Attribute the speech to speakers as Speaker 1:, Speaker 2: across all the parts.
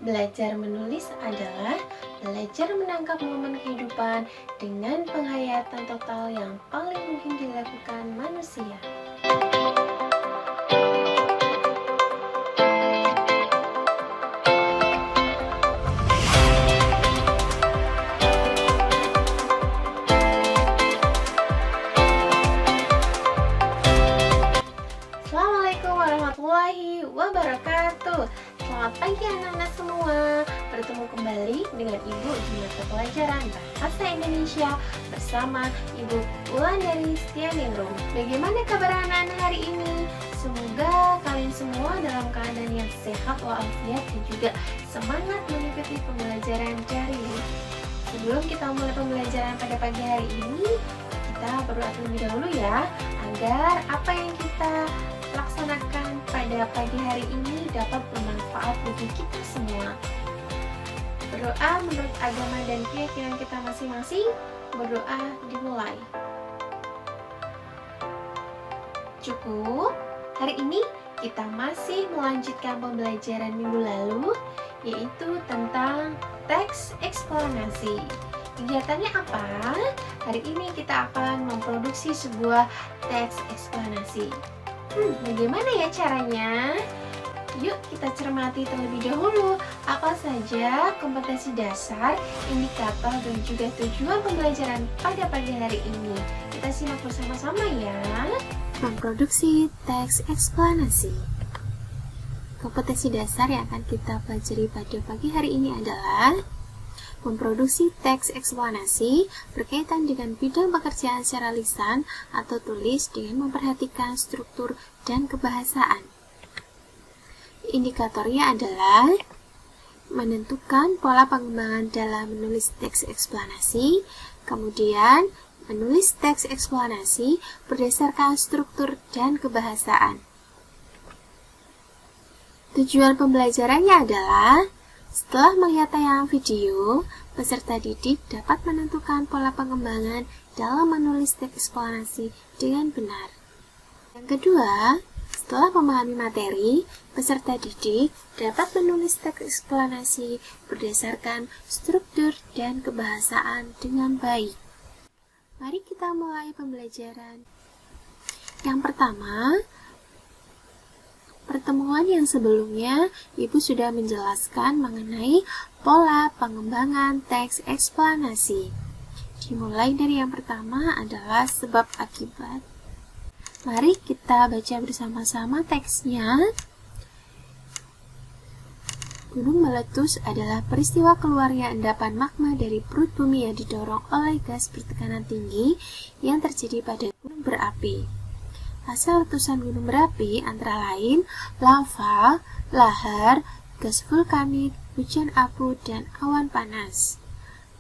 Speaker 1: Belajar menulis adalah belajar menangkap momen kehidupan dengan penghayatan total yang paling mungkin dilakukan manusia. Assalamualaikum warahmatullahi wabarakatuh. Selamat pagi anak-anak semua. Bertemu kembali dengan Ibu di mata pelajaran Bahasa Indonesia bersama Ibu Wulandari Setianingrum. Bagaimana kabar anak-anak hari ini? Semoga kalian semua dalam keadaan yang sehat walafiat dan juga semangat mengikuti pembelajaran dari ini. Sebelum kita mulai pembelajaran pada pagi hari ini, kita berdoa terlebih dahulu ya, agar apa yang kita laksanakan pada pagi hari ini dapat bermanfaat bagi kita semua. Berdoa menurut agama dan keyakinan kita masing-masing. Berdoa dimulai. Cukup. Hari ini kita masih melanjutkan pembelajaran minggu lalu, yaitu tentang teks eksplanasi. Kegiatannya apa? Hari ini kita akan memproduksi sebuah teks eksplanasi. Bagaimana ya caranya? Yuk kita cermati terlebih dahulu apa saja kompetensi dasar, indikator, dan juga tujuan pembelajaran pada pagi hari ini. Kita simak bersama-sama ya. Memproduksi teks eksplanasi. Kompetensi dasar yang akan kita pelajari pada pagi hari ini adalah memproduksi teks eksplanasi berkaitan dengan bidang pekerjaan secara lisan atau tulis dengan memperhatikan struktur dan kebahasaan. Indikatornya adalah menentukan pola pengembangan dalam menulis teks eksplanasi, kemudian menulis teks eksplanasi berdasarkan struktur dan kebahasaan. Tujuan pembelajarannya adalah setelah melihat tayangan video, peserta didik dapat menentukan pola pengembangan dalam menulis teks eksplanasi dengan benar. Yang kedua, setelah memahami materi, peserta didik dapat menulis teks eksplanasi berdasarkan struktur dan kebahasaan dengan baik. Mari kita mulai pembelajaran. Yang pertama, pertemuan yang sebelumnya, Ibu sudah menjelaskan mengenai pola pengembangan teks eksplanasi. Dimulai dari yang pertama adalah sebab akibat. Mari kita baca bersama-sama teksnya. Gunung meletus adalah peristiwa keluarnya endapan magma dari perut bumi yang didorong oleh gas bertekanan tinggi yang terjadi pada gunung berapi. Hasil letusan gunung berapi antara lain lava, lahar, gas vulkanik, hujan abu, dan awan panas.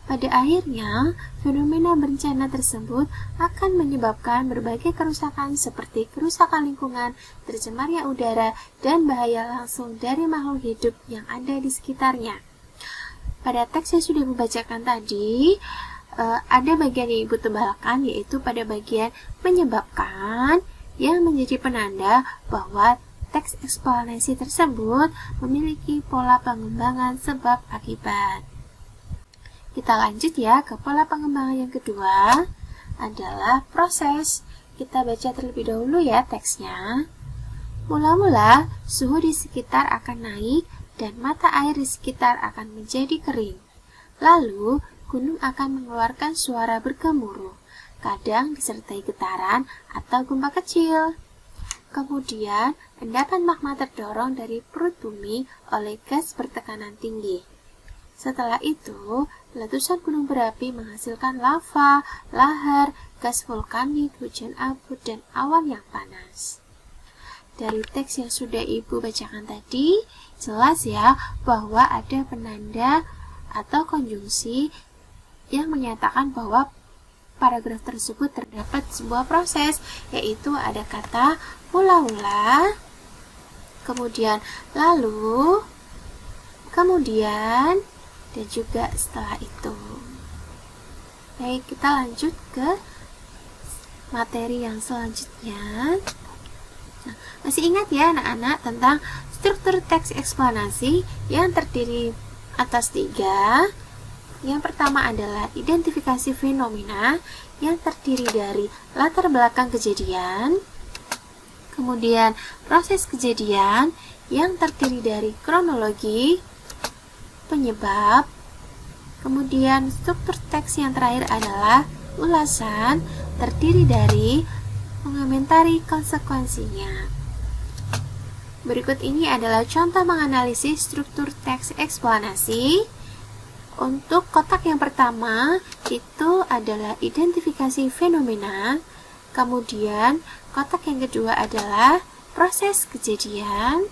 Speaker 1: Pada akhirnya, fenomena bencana tersebut akan menyebabkan berbagai kerusakan seperti kerusakan lingkungan, tercemarnya udara, dan bahaya langsung dari makhluk hidup yang ada di sekitarnya. Pada teks yang sudah dibacakan tadi, ada bagian yang Ibu tebalkan, yaitu pada bagian menyebabkan, yang menjadi penanda bahwa teks eksplanasi tersebut memiliki pola pengembangan sebab akibat. Kita lanjut ya ke pola pengembangan yang kedua adalah proses. Kita baca terlebih dahulu ya teksnya. Mula-mula suhu di sekitar akan naik dan mata air di sekitar akan menjadi kering. Lalu gunung akan mengeluarkan suara bergemuruh, kadang disertai getaran atau gempa kecil. Kemudian, endapan magma terdorong dari perut bumi oleh gas bertekanan tinggi. Setelah itu, letusan gunung berapi menghasilkan lava, lahar, gas vulkanik, hujan abu, dan awan yang panas. Dari teks yang sudah Ibu bacakan tadi, jelas ya bahwa ada penanda atau konjungsi yang menyatakan bahwa paragraf tersebut terdapat sebuah proses, yaitu ada kata mula-mula, kemudian lalu, kemudian, dan juga setelah itu. Baik, kita lanjut ke materi yang selanjutnya. Nah, masih ingat ya anak-anak tentang struktur teks eksplanasi yang terdiri atas 3. Yang pertama adalah identifikasi fenomena yang terdiri dari latar belakang kejadian, kemudian proses kejadian yang terdiri dari kronologi, penyebab, kemudian struktur teks yang terakhir adalah ulasan, terdiri dari mengomentari konsekuensinya. Berikut ini adalah contoh menganalisis struktur teks eksplanasi. Untuk kotak yang pertama itu adalah identifikasi fenomena, kemudian kotak yang kedua adalah proses kejadian,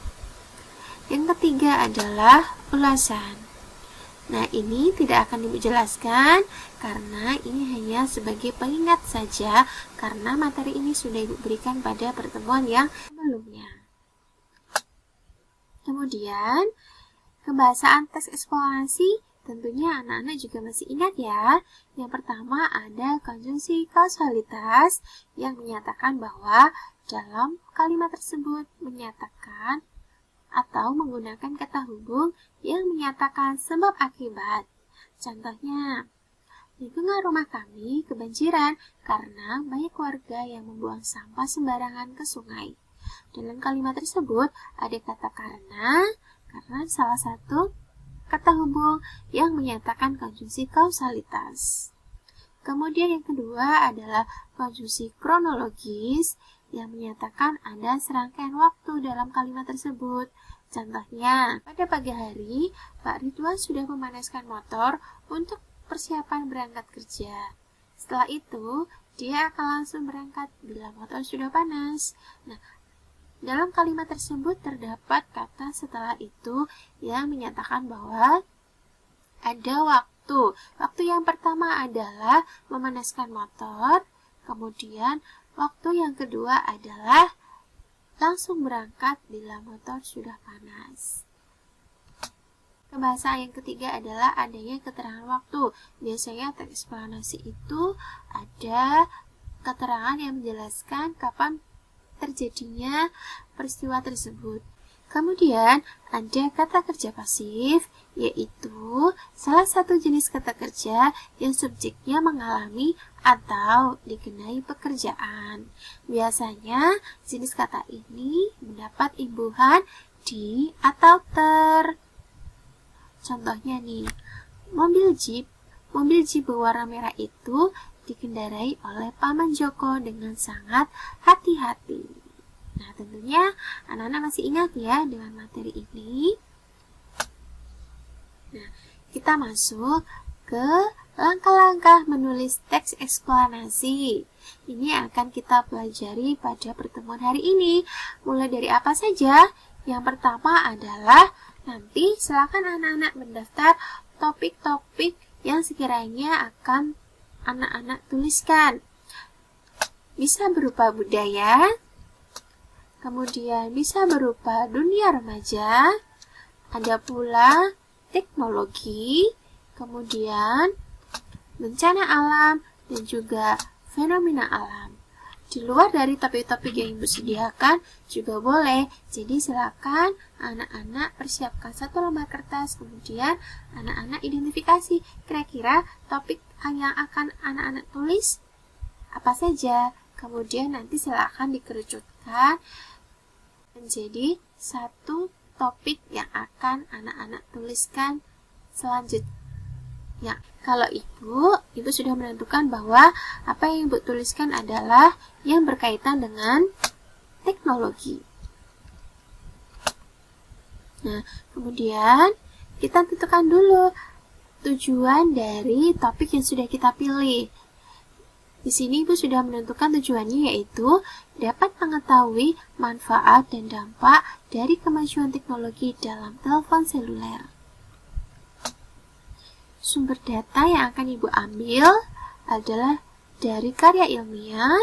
Speaker 1: yang ketiga adalah ulasan. Nah, ini tidak akan Ibu jelaskan karena ini hanya sebagai pengingat saja karena materi ini sudah Ibu berikan pada pertemuan yang sebelumnya. Kemudian, kebahasaan teks eksplanasi tentunya anak-anak juga masih ingat ya. Yang pertama ada konjungsi kausalitas yang menyatakan bahwa dalam kalimat tersebut menyatakan atau menggunakan kata hubung yang menyatakan sebab akibat. Contohnya, lingkungan rumah kami kebanjiran karena banyak warga yang membuang sampah sembarangan ke sungai. Dalam kalimat tersebut ada kata karena salah satu kata hubung yang menyatakan konjungsi kausalitas. Kemudian yang kedua adalah konjungsi kronologis yang menyatakan ada serangkaian waktu dalam kalimat tersebut. Contohnya, pada pagi hari, Pak Ridwan sudah memanaskan motor untuk persiapan berangkat kerja. Setelah itu, dia akan langsung berangkat bila motor sudah panas. Nah, dalam kalimat tersebut terdapat kata setelah itu yang menyatakan bahwa ada waktu. Waktu yang pertama adalah memanaskan motor, kemudian waktu yang kedua adalah langsung berangkat bila motor sudah panas. Kebahasaan yang ketiga adalah adanya keterangan waktu. Biasanya teks eksplanasi itu ada keterangan yang menjelaskan kapan terjadinya peristiwa tersebut. Kemudian ada kata kerja pasif, yaitu salah satu jenis kata kerja yang subjeknya mengalami atau dikenai pekerjaan. Biasanya jenis kata ini mendapat imbuhan di atau ter. Contohnya nih, mobil jeep berwarna merah itu dikendarai oleh Paman Joko dengan sangat hati-hati. Nah, tentunya anak-anak masih ingat ya dengan materi ini. Nah, kita masuk ke langkah-langkah menulis teks eksplanasi. Ini akan kita pelajari pada pertemuan hari ini. Mulai dari apa saja? Yang pertama adalah nanti silakan anak-anak mendaftar topik-topik yang sekiranya akan anak-anak tuliskan. Bisa berupa budaya, kemudian bisa berupa dunia remaja, ada pula teknologi, kemudian bencana alam, dan juga fenomena alam. Di luar dari topik-topik yang Ibu sediakan juga boleh. Jadi silakan anak-anak persiapkan satu lembar kertas, kemudian anak-anak identifikasi kira-kira topik yang akan anak-anak tulis apa saja. Kemudian nanti silakan dikerucutkan menjadi satu topik yang akan anak-anak tuliskan selanjutnya. Kalau Ibu sudah menentukan bahwa apa yang Ibu tuliskan adalah yang berkaitan dengan teknologi. Nah, kemudian kita tentukan dulu tujuan dari topik yang sudah kita pilih. Di sini Ibu sudah menentukan tujuannya, yaitu dapat mengetahui manfaat dan dampak dari kemajuan teknologi dalam telepon seluler. Sumber data yang akan Ibu ambil adalah dari karya ilmiah,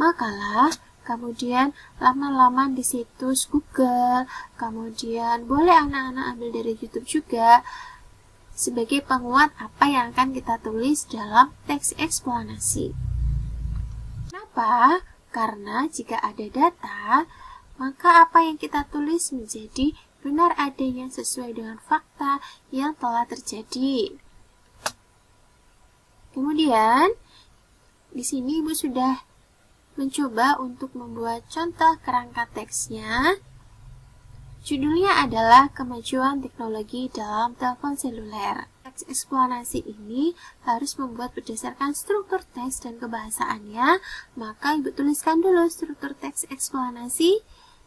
Speaker 1: makalah, kemudian laman-laman di situs Google, kemudian boleh anak-anak ambil dari YouTube juga, sebagai penguat apa yang akan kita tulis dalam teks eksplanasi. Kenapa? Karena jika ada data, maka apa yang kita tulis menjadi benar adanya sesuai dengan fakta yang telah terjadi. Kemudian, di sini Ibu sudah mencoba untuk membuat contoh kerangka teksnya. Judulnya adalah Kemajuan Teknologi dalam Telepon Seluler. Teks eksplanasi ini harus membuat berdasarkan struktur teks dan kebahasaannya, maka Ibu tuliskan dulu struktur teks eksplanasi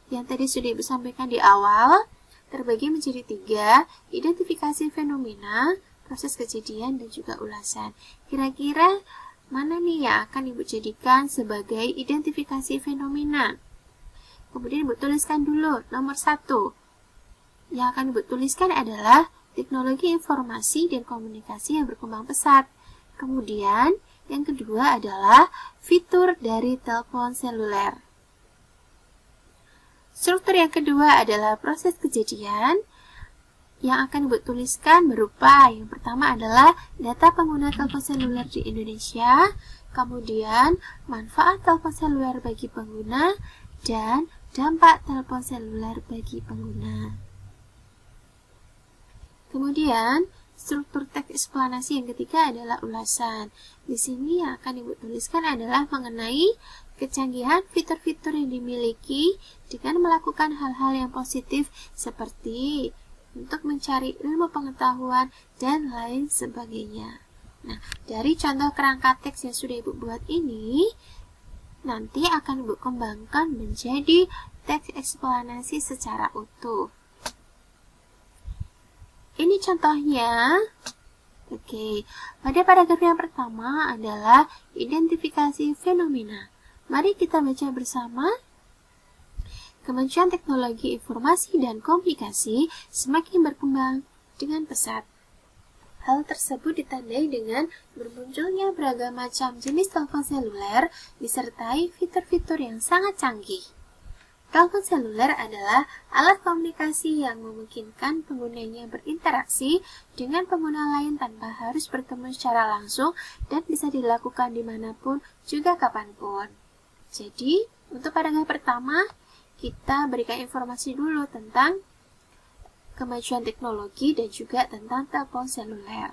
Speaker 1: yang tadi sudah Ibu sampaikan di awal, terbagi menjadi 3, identifikasi fenomena, proses kejadian, dan juga ulasan. Kira-kira mana nih yang akan Ibu jadikan sebagai identifikasi fenomena? Kemudian Ibu tuliskan dulu nomor 1. Yang akan Ibu tuliskan adalah teknologi informasi dan komunikasi yang berkembang pesat. Kemudian yang kedua adalah fitur dari telepon seluler. Struktur yang kedua adalah proses kejadian. Yang akan Ibu tuliskan berupa yang pertama adalah data pengguna telepon seluler di Indonesia, kemudian manfaat telepon seluler bagi pengguna, dan dampak telepon seluler bagi pengguna. Kemudian, struktur teks eksplanasi yang ketiga adalah ulasan. Di sini yang akan Ibu tuliskan adalah mengenai kecanggihan fitur-fitur yang dimiliki dengan melakukan hal-hal yang positif seperti untuk mencari ilmu pengetahuan, dan lain sebagainya. Nah, dari contoh kerangka teks yang sudah Ibu buat ini, nanti akan Ibu kembangkan menjadi teks eksplanasi secara utuh. Ini contohnya. Oke, pada paragraf yang pertama adalah identifikasi fenomena. Mari kita baca bersama. Kemajuan teknologi informasi dan komunikasi semakin berkembang dengan pesat. Hal tersebut ditandai dengan bermunculnya beragam macam jenis telepon seluler disertai fitur-fitur yang sangat canggih. Telepon seluler adalah alat komunikasi yang memungkinkan penggunanya berinteraksi dengan pengguna lain tanpa harus bertemu secara langsung dan bisa dilakukan dimanapun juga kapanpun. Jadi, untuk paragraf pertama, kita berikan informasi dulu tentang kemajuan teknologi dan juga tentang telepon seluler.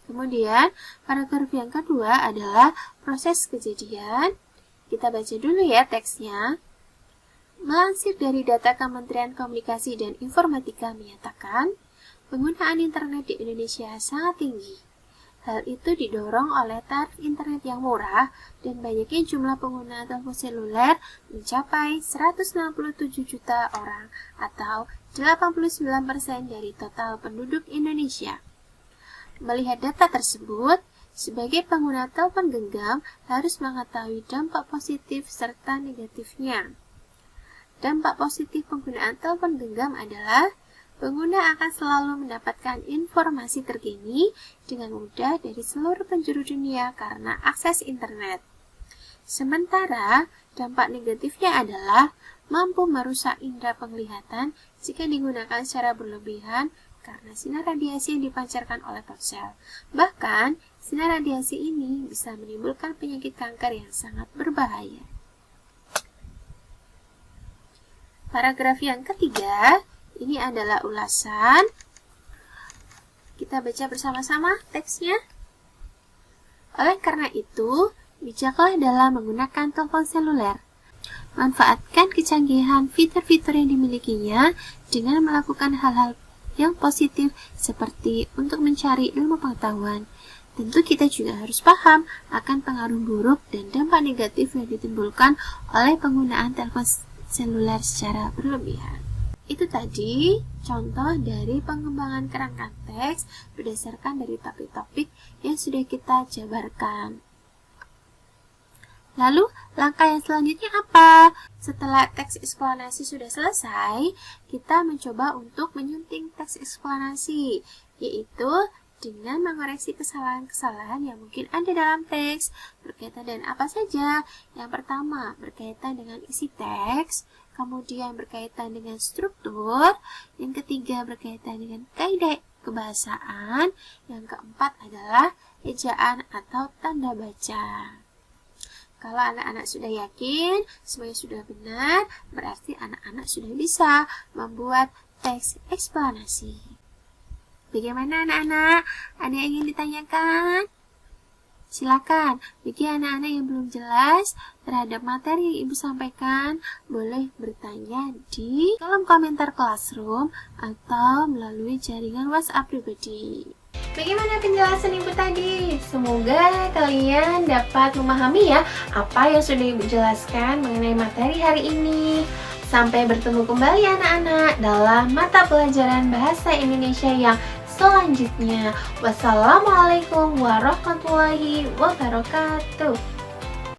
Speaker 1: Kemudian, paragraf yang kedua adalah proses kejadian. Kita baca dulu ya teksnya. Melansir dari data Kementerian Komunikasi dan Informatika menyatakan, penggunaan internet di Indonesia sangat tinggi. Hal itu didorong oleh tarif internet yang murah dan banyaknya jumlah pengguna telepon seluler mencapai 167 juta orang atau 89% dari total penduduk Indonesia. Melihat data tersebut, sebagai pengguna telepon genggam harus mengetahui dampak positif serta negatifnya. Dampak positif penggunaan telepon genggam adalah pengguna akan selalu mendapatkan informasi terkini dengan mudah dari seluruh penjuru dunia karena akses internet. Sementara, dampak negatifnya adalah mampu merusak indera penglihatan jika digunakan secara berlebihan karena sinar radiasi yang dipancarkan oleh ponsel. Bahkan, sinar radiasi ini bisa menimbulkan penyakit kanker yang sangat berbahaya. Paragraf yang ketiga, ini adalah ulasan. Kita baca bersama-sama teksnya. Oleh karena itu, bijaklah dalam menggunakan telepon seluler. Manfaatkan kecanggihan fitur-fitur yang dimilikinya dengan melakukan hal-hal yang positif seperti untuk mencari ilmu pengetahuan. Tentu kita juga harus paham akan pengaruh buruk dan dampak negatif yang ditimbulkan oleh penggunaan telepon seluler secara berlebihan. Itu tadi contoh dari pengembangan kerangka teks berdasarkan dari topik-topik yang sudah kita jabarkan. Lalu, langkah yang selanjutnya apa? Setelah teks eksplanasi sudah selesai, kita mencoba untuk menyunting teks eksplanasi, yaitu dengan mengoreksi kesalahan-kesalahan yang mungkin ada dalam teks, berkaitan dengan apa saja. Yang pertama, berkaitan dengan isi teks, kemudian berkaitan dengan struktur, yang ketiga berkaitan dengan kaidah kebahasaan, yang keempat adalah ejaan atau tanda baca. Kalau anak-anak sudah yakin semuanya sudah benar, berarti anak-anak sudah bisa membuat teks eksplanasi. Bagaimana anak-anak? Ada yang ingin ditanyakan? Silakan, bagi anak-anak yang belum jelas terhadap materi yang Ibu sampaikan, boleh bertanya di kolom komentar Classroom atau melalui jaringan WhatsApp pribadi. Bagaimana penjelasan Ibu tadi? Semoga kalian dapat memahami ya apa yang sudah Ibu jelaskan mengenai materi hari ini. Sampai bertemu kembali anak-anak dalam mata pelajaran Bahasa Indonesia yang selanjutnya. Wassalamualaikum warahmatullahi wabarakatuh.